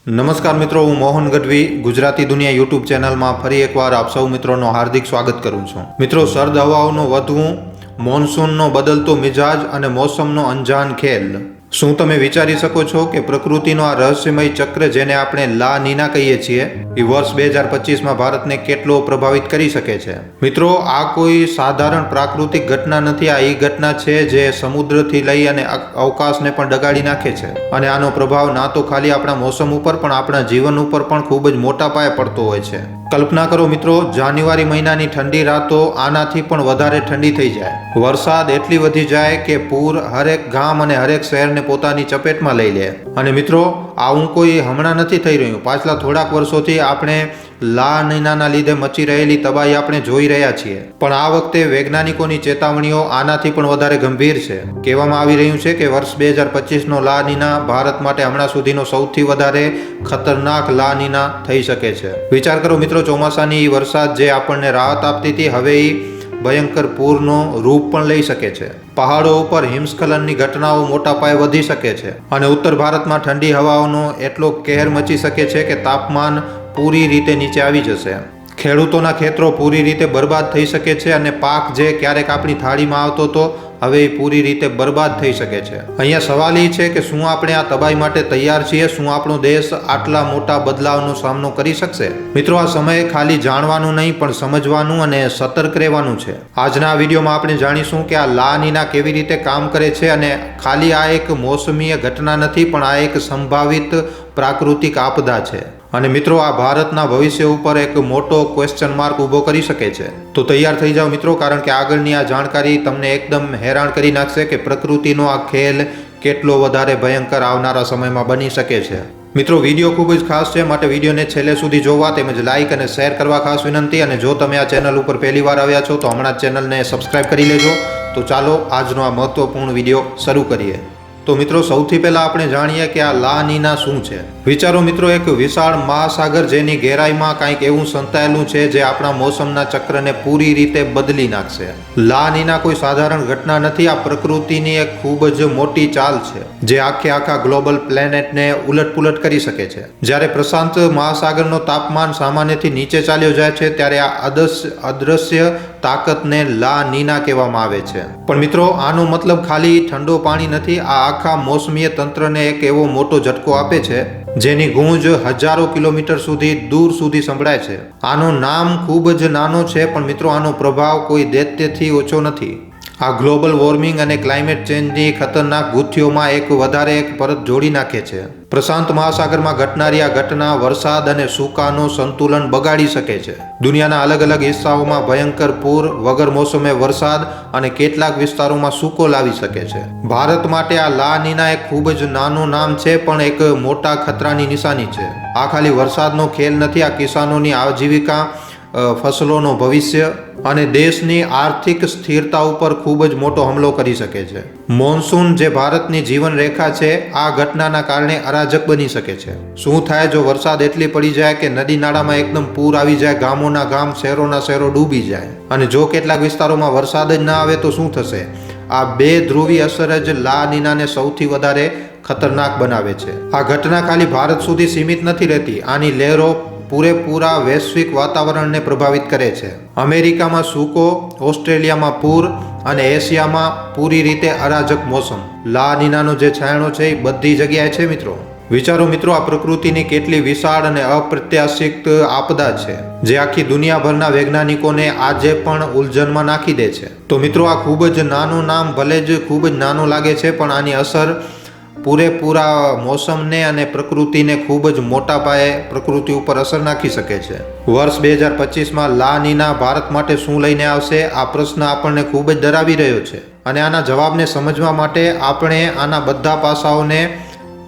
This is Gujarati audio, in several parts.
નમસ્કાર મિત્રો, હું મોહન ગઢવી ગુજરાતી દુનિયા યુટ્યુબ ચેનલમાં ફરી એકવાર આપ સૌ મિત્રોનો હાર્દિક સ્વાગત કરું છું. મિત્રો, શરદ હવાઓનો વધવું, મોન્સૂનનો બદલતો મિજાજ અને મોસમનો અંજાન ખેલ. શું તમે વિચારી શકો છો કે પ્રકૃતિનો આ રહસ્યમય ચક્ર, જેને આપણે લા નીના કહીએ છીએ, એ વર્ષ 2025માં ભારતને કેટલો પ્રભાવિત કરી શકે છે? મિત્રો, આ કોઈ સાધારણ પ્રાકૃતિક ઘટના નથી. આ એ ઘટના છે જે સમુદ્રથી લઈ અને અવકાશને પણ ડગાડી નાખે છે. અને આનો પ્રભાવ ના તો ખાલી આપણા મોસમ ઉપર પણ આપણા જીવન ઉપર પણ ખૂબ જ મોટા પાયે પડતો હોય છે. કલ્પના કરો મિત્રો, જાન્યુઆરી મહિનાની ઠંડી રાતો આનાથી પણ વધારે ઠંડી થઈ જાય. વરસાદ એટલી વધી જાય કે પૂર હરેક ગામ અને હરેક શહેરને પોતાની ચપેટમાં લઈ લે. અને મિત્રો, આવું કોઈ હમણાં નથી થઈ રહ્યું. પાછલા થોડાક વર્ષોથી આપણે લા નીનાના લીધે મચી રહેલી તબાહી આપણે જોઈ રહ્યા છીએ. પણ આ વખતે વૈજ્ઞાનિકોની ચેતવણીઓ આનાથી પણ વધારે ગંભીર છે. કહેવામાં આવી રહ્યું છે કે વર્ષ 2025નો લા નીના ભારત માટે હમણાં સુધીનો સૌથી વધારે ખતરનાક લા નીના થઈ શકે છે. વિચાર કરો મિત્રો, ચોમાસાની વરસાદ જે આપણને રાહત આપતી હતી, હવે એ ભયંકર પૂરનો રૂપ પણ લઈ શકે છે. પહાડો ઉપર હિમસ્ખલનની ઘટનાઓ મોટા પાયે વધી શકે છે. અને ઉત્તર ભારતમાં ઠંડી હવાઓનો એટલો કહેર મચી શકે છે કે તાપમાન પૂરી રીતે નીચે આવી જશે. ખેડૂતોના ખેતરો પૂરી રીતે બરબાદ થઈ શકે છે. અને પાક જે ક્યારેક આપણી થાળીમાં આવતો હતો, હવે એ પૂરી રીતે બરબાદ થઈ શકે છે. અહીંયા સવાલ એ છે કે શું આપણે આ તબાહી માટે તૈયાર છીએ? શું આપણો દેશ આટલા મોટા બદલાવનો સામનો કરી શકશે? મિત્રો, આ સમયે ખાલી જાણવાનું નહીં પણ સમજવાનું અને સતર્ક રહેવાનું છે. આજના આ વિડીયોમાં આપણે જાણીશું કે આ લા નીના કેવી રીતે કામ કરે છે. અને ખાલી આ એક મોસમીય ઘટના નથી, પણ આ એક સંભવિત પ્રાકૃતિક આપદા છે. અને મિત્રો, આ ભારતના ભવિષ્ય ઉપર એક મોટો ક્વેશ્ચન માર્ક ઊભો કરી શકે છે. તો તૈયાર થઈ જાઓ મિત્રો, કારણ કે આગળની આ જાણકારી તમને એકદમ હેરાન કરી નાખશે કે પ્રકૃતિનો આ ખેલ કેટલો વધારે ભયંકર આવનારા સમયમાં બની શકે છે. મિત્રો, વિડીયો ખૂબ જ ખાસ છે, માટે વિડીયોને છેલ્લે સુધી જોવા તેમજ લાઇક અને શેર કરવા ખાસ વિનંતી. અને જો તમે આ ચેનલ ઉપર પહેલી વાર આવ્યા છો તો હમણાં જ ચેનલને સબસ્ક્રાઇબ કરી લેજો. તો ચાલો આજનો આ મહત્વપૂર્ણ વિડીયો શરૂ કરીએ. તો મિત્રો, સૌથી પહેલા આપણે જાણીએ કે આ લા નીના શું છે. વિચારો મિત્રો, એક વિશાળ મહાસાગર જેની ગહેરાઈમાં કંઈક એવું સંતાયેલું છે જે આપણા મોસમના ચક્રને પૂરી રીતે બદલી નાખશે. લા નીના કોઈ સાધારણ ઘટના નથી. આ પ્રકૃતિની એક ખૂબ જ મોટી ચાલ છે જે આખા ગ્લોબલ પ્લેનેટને ઉલટપુલટ કરી શકે છે. જ્યારે પ્રશાંત મહાસાગરનો તાપમાન સામાન્યથી નીચે ચાલ્યો જાય છે, ત્યારે આ અદૃશ્ય તાકતને લા નીના કહેવામાં આવે છે. પણ મિત્રો, આનો મતલબ ખાલી ઠંડો પાણી નથી. આ આખા મોસમીય તંત્રને એક એવો મોટો ઝટકો આપે છે જેની ગૂંજ હજારો કિલોમીટર દૂર સુધી સંભળાય છે. આનું નામ ખૂબ જ નાનો છે, પણ મિત્રો, આનો પ્રભાવ કોઈ દૈત્યથી ઓછો નથી. આ ગ્લોબલ વોર્મિંગ અને ક્લાઇમેટ ચેન્જની ખતરનાક ગુથીઓમાં એક પરત જોડી નાખે છે. પ્રશાંત મહાસાગરમાં ઘટનારી આ ઘટના વરસાદ અને સૂકાનો સંતુલન બગાડી શકે છે. દુનિયાના અલગ અલગ હિસ્સાઓમાં ભયંકર પૂર, વગર મોસમે વરસાદ અને કેટલાક વિસ્તારોમાં સૂકો લાવી શકે છે. ભારત માટે આ લા નીના એક ખૂબ જ નાનું નામ છે, પણ એક મોટા ખતરાની નિશાની છે. આ ખાલી વરસાદનો ખેલ નથી. આ કિસાનોની આજીવિકા, ફસલોનો ભવિષ્ય અને દેશની આર્થિક સ્થિરતા ઉપર ખૂબ જ મોટો હુમલો કરી શકે છે. મોન્સૂન જે ભારતની જીવન રેખા છે, આ ઘટનાના કારણે અરાજક બની શકે છે. શું થાય જો વરસાદ એટલી પડી જાય કે નદી નાળામાં એકદમ પૂર આવી જાય, ગામોના ગામ, શહેરોના શહેરો ડૂબી જાય? અને જો કેટલાક વિસ્તારોમાં વરસાદ જ ના આવે તો શું થશે? આ બે ધ્રુવી અસર જ લા નીનાને સૌથી વધારે ખતરનાક બનાવે છે. આ ઘટના ખાલી ભારત સુધી સીમિત નથી રહેતી. આની લહેરો પૂરેપૂરા વૈશ્વિક વાતાવરણને પ્રભાવિત કરે છે. અમેરિકામાં સૂકો, ઓસ્ટ્રેલિયામાં પૂર અને એશિયામાં પૂરી રીતે અરાજક મોસમ. લા નીનાનો જે છાંયડો છે એ બધી જગ્યાએ છે મિત્રો. વિચારો મિત્રો, આ પ્રકૃતિની કેટલી વિશાળ અને અપ્રત્યાશિત આપદા છે જે આખી દુનિયાભરના વૈજ્ઞાનિકોને આજે પણ ઉલઝનમાં નાખી દે છે. તો મિત્રો, આ ખૂબ જ નાનું નામ ભલે જ ખૂબ જ નાનું લાગે છે, પણ આની અસર પૂરેપૂરા મોસમને અને પ્રકૃતિને ખૂબ જ મોટા પાયે પ્રકૃતિ ઉપર અસર નાખી શકે છે. વર્ષ 2025માં લા નીના ભારત માટે શું લઈને આવશે? આ પ્રશ્ન આપણને ખૂબ જ ડરાવી રહ્યો છે. અને આના જવાબને સમજવા માટે આપણે આના બધા પાસાઓને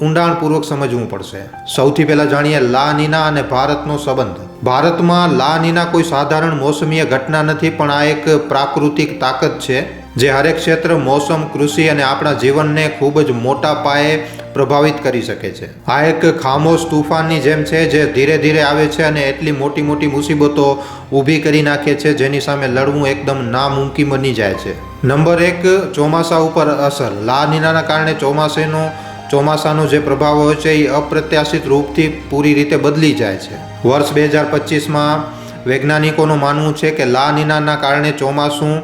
ઊંડાણપૂર્વક સમજવું પડશે. સૌથી પહેલા જાણીએ લા નીના અને ભારતનો સંબંધ. ભારતમાં લા નીના કોઈ સાધારણ મોસમીય ઘટના નથી, પણ આ એક પ્રાકૃતિક તાકાત છે જે હરેક ક્ષેત્ર, મોસમ, કૃષિ અને આપણા જીવનને ખૂબ જ મોટા પાયે પ્રભાવિત કરી શકે છે. આ એક ખામોશ તુફાનની જેમ છે જે ધીરે ધીરે આવે છે અને એટલી મોટી મોટી મુસીબતો ઊભી કરી નાખે છે જેની સામે લડવું એકદમ નામુમકિન બની જાય છે. નંબર 1, ચોમાસા ઉપર અસર. લા નીનાના કારણે ચોમાસાનો ચોમાસાનો જે પ્રભાવ હોય છે એ અપ્રત્યાશિત રૂપથી પૂરી રીતે બદલી જાય છે. વર્ષ 2025માં વૈજ્ઞાનિકોનું માનવું છે કે લા નીનાના કારણે ચોમાસું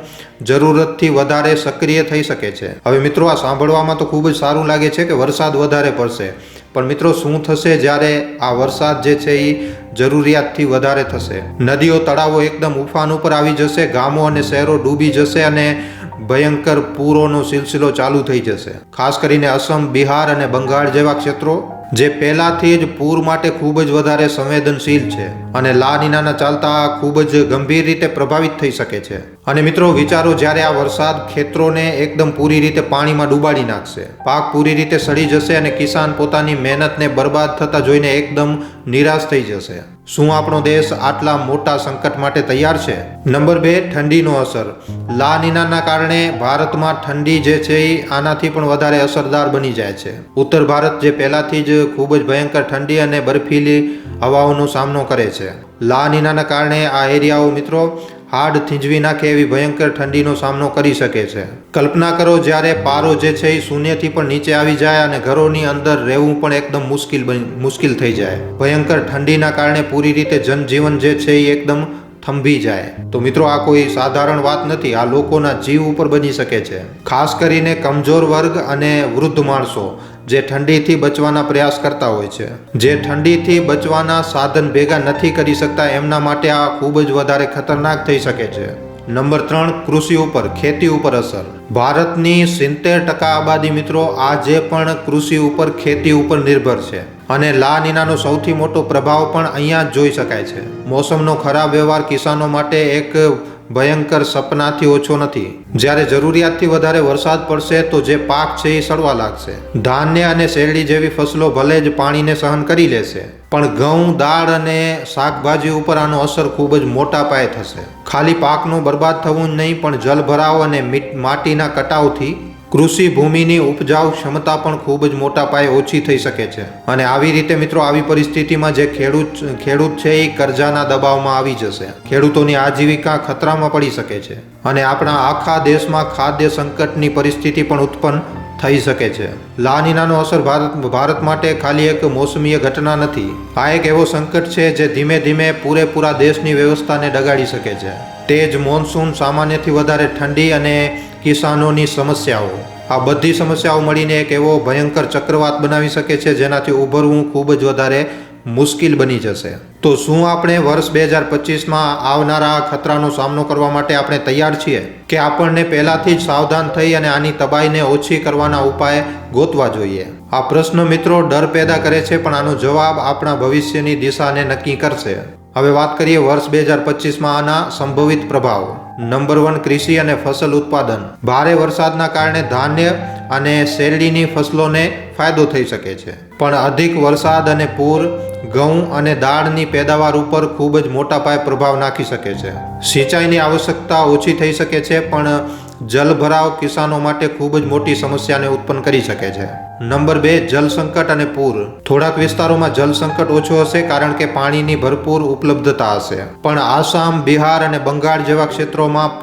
જરૂરતથી વધારે સક્રિય થઈ શકે છે. હવે મિત્રો, આ સાંભળવામાં તો ખૂબ જ સારું લાગે છે કે વરસાદ વધારે પડશે, પણ મિત્રો શું થશે જ્યારે આ વરસાદ જે છે એ જરૂરિયાતથી વધારે થશે? નદીઓ તળાવો એકદમ ઉફાન ઉપર આવી જશે, ગામો અને શહેરો ડૂબી જશે અને ભયંકર પૂરોનો સિલસિલો ચાલુ થઈ જશે. ખાસ કરીને અસમ, બિહાર અને બંગાળ જેવા ક્ષેત્રો જે પહેલાથી જ પૂર માટે ખૂબ જ વધારે સંવેદનશીલ છે અને લા નીનાના ચાલતા ખૂબ જ ગંભીર રીતે પ્રભાવિત થઈ શકે છે. અને મિત્રો વિચારો, જ્યારે આ વરસાદ ખેતરોને એકદમ પૂરી રીતે પાણીમાં ડૂબાડી નાખશે, પાક પૂરી રીતે સડી જશે અને કિસાન પોતાની મહેનતને બરબાદ થતા જોઈને એકદમ નિરાશ થઈ જશે. શું આપણો દેશ આટલા મોટા સંકટ માટે તૈયાર છે? નંબર 2, ઠંડીનો અસર. લા નીનાના કારણે ભારતમાં ઠંડી જે છે એ આનાથી પણ વધારે અસરદાર બની જાય છે. ઉત્તર ભારત જે પહેલાથી જ ખૂબ જ ભયંકર ઠંડી અને બરફીલી હવાઓનો સામનો કરે છે, લા નીનાના કારણે આ એરિયાઓ મિત્રો હાડ થીંજવી નાખે એવી ભયંકર ઠંડીનો સામનો કરી શકે છે. કલ્પના કરો, જ્યારે પારો જે છે એ શૂન્યથી પણ નીચે આવી જાય અને ઘરોની અંદર રહેવું પણ એકદમ મુશ્કેલ થઈ જાય. ભયંકર ઠંડીના કારણે પૂરી રીતે જનજીવન જે છે એ એકદમ થંભી જાય. તો મિત્રો, આ કોઈ સાધારણ વાત નથી, આ લોકોના જીવ ઉપર બની શકે છે. ખાસ કરીને કમજોર વર્ગ અને વૃદ્ધ માણસો જે ઠંડીથી બચવાના પ્રયાસ કરતા હોય છે, જે ઠંડીથી બચવાના સાધન ભેગા નથી કરી શકતા, એમના માટે આ ખૂબ જ વધારે ખતરનાક થઈ શકે છે. નંબર 3, કૃષિ ઉપર, ખેતી ઉપર અસર. ભારતની 70% આબાદી મિત્રો આજે પણ કૃષિ ઉપર, ખેતી ઉપર નિર્ભર છે અને લા નીનાનો સૌથી મોટો પ્રભાવ પણ અહીંયા જ જોઈ શકાય છે. મોસમનો ખરાબ વ્યવહાર કિસાનો માટે એક ભયંકર સપનાથી ઓછો નથી. જ્યારે જરૂરિયાતથી વધારે વરસાદ પડશે તો જે પાક છે એ સડવા લાગશે. ધાન્ય અને શેરડી જેવી ફસલો ભલે જ પાણીને સહન કરી લેશે, પણ ઘઉં, દાળ અને શાકભાજી ઉપર આનો અસર ખૂબ જ મોટા પાયે થશે. ખાલી પાકનું બરબાદ થવું જ નહીં, પણ જલભરાવ અને માટીના કટાવથી કૃષિ ભૂમિની ઉપજાઉ ક્ષમતા પણ ખૂબ જ મોટા પાયે ઓછી થઈ શકે છે. અને આવી રીતે મિત્રો, આવી પરિસ્થિતિમાં જે ખેડૂત છે એ કર્જાના દબાવમાં આવી જશે. ખેડૂતોની આજીવિકા ખતરામાં પડી શકે છે અને આપણા આખા દેશમાં ખાદ્ય સંકટની પરિસ્થિતિ પણ ઉત્પન્ન થઈ શકે છે. લા નીનાનો અસર ભારત માટે ખાલી એક મોસમીય ઘટના નથી. આ એક એવો સંકટ છે જે ધીમે ધીમે પૂરેપૂરા દેશની વ્યવસ્થાને ડગાડી શકે છે. તેજ મોન્સૂન, સામાન્યથી વધારે ઠંડી અને કિસાનોની સમસ્યાઓ, આ બધી સમસ્યાઓ મળીને એક એવો ભયંકર ચક્રવાત બનાવી શકે છે જેનાથી ઉભરવું ખૂબ જ વધારે મુશ્કેલ બની જશે. તો શું આપણે વર્ષ 2025માં આવનારા ખતરાનો સામનો કરવા માટે આપણે તૈયાર છીએ કે આપણને પહેલાથી જ સાવધાન થઈ અને આની તબાહીને ઓછી કરવાના ઉપાય ગોતવા જોઈએ? આ પ્રશ્ન મિત્રો ડર પેદા કરે છે, પણ આનો જવાબ આપણા ભવિષ્યની દિશાને નક્કી કરશે. હવે વાત કરીએ વર્ષ 2025માં આના સંભવિત પ્રભાવ. નંબર 1, કૃષિ અને ફસલ ઉત્પાદન. ભારે વરસાદના કારણે ધાન્ય અને શેરડીની ફસલોને ફાયદો થઈ શકે છે, પણ અધિક વરસાદ અને પૂર ઘઉં અને દાળની પેદાવાર ઉપર ખૂબ જ મોટા પાયે પ્રભાવ નાખી શકે છે. સિંચાઈની આવશ્યકતા ઓછી થઈ શકે છે, પણ જલભરાવ કિસાનો માટે ખૂબ જ મોટી સમસ્યાને ઉત્પન્ન કરી શકે છે. નંબર 2, જલ સંકટ અને પૂર. થોડાક વિસ્તારોમાં જલ સંકટ ઓછો હશે કારણ કે પાણીની ભરપૂર ઉપલબ્ધતા હશે, પણ આસામ, બિહાર અને બંગાળ જેવા ક્ષેત્રોમાં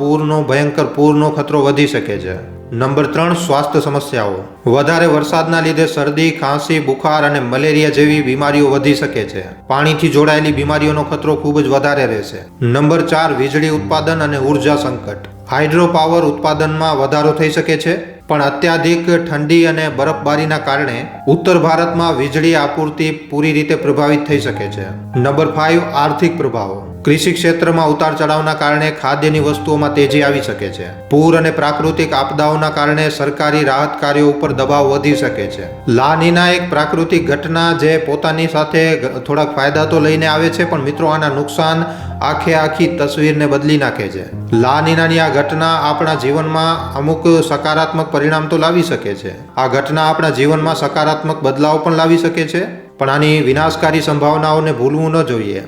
ભયંકર પૂરનો ખતરો વધી શકે છે. નંબર 3, સ્વાસ્થ્ય સમસ્યાઓ. વધારે વરસાદના લીધે શરદી, ખાંસી, બુખાર અને મલેરિયા જેવી બીમારીઓ વધી શકે છે. પાણીથી જોડાયેલી બીમારીઓનો ખતરો ખૂબ જ વધારે રહેશે. નંબર 4, વીજળી ઉત્પાદન અને ઉર્જા સંકટ. હાઇડ્રો પાવર ઉત્પાદનમાં વધારો થઈ શકે છે, પણ અત્યાધિક ઠંડી અને બરફબારીના કારણે ઉત્તર ભારતમાં વીજળી આપૂર્તિ પૂરી રીતે પ્રભાવિત થઈ શકે છે. નંબર 5, આર્થિક પ્રભાવો. કૃષિ ક્ષેત્રમાં ઉતાર ચઢાવના કારણે ખાદ્યની વસ્તુઓમાં તેજી આવી શકે છે. પૂર અને પ્રાકૃતિક આપદાઓના કારણે સરકારી રાહત કાર્યો ઉપર દબાવ વધી શકે છે. લા નીના એક પ્રાકૃતિક ઘટના જે પોતાની સાથે થોડાક ફાયદા તો લઈને આવે છે, પણ મિત્રો આના નુકસાન આખી તસવીરને બદલી નાખે છે. લા નીનાની આ ઘટના આપણા જીવનમાં અમુક સકારાત્મક પરિણામ તો લાવી શકે છે. આ ઘટના આપણા જીવનમાં સકારાત્મક બદલાવ પણ લાવી શકે છે, પણ આની વિનાશકારી સંભાવનાઓને ભૂલવું ન જોઈએ.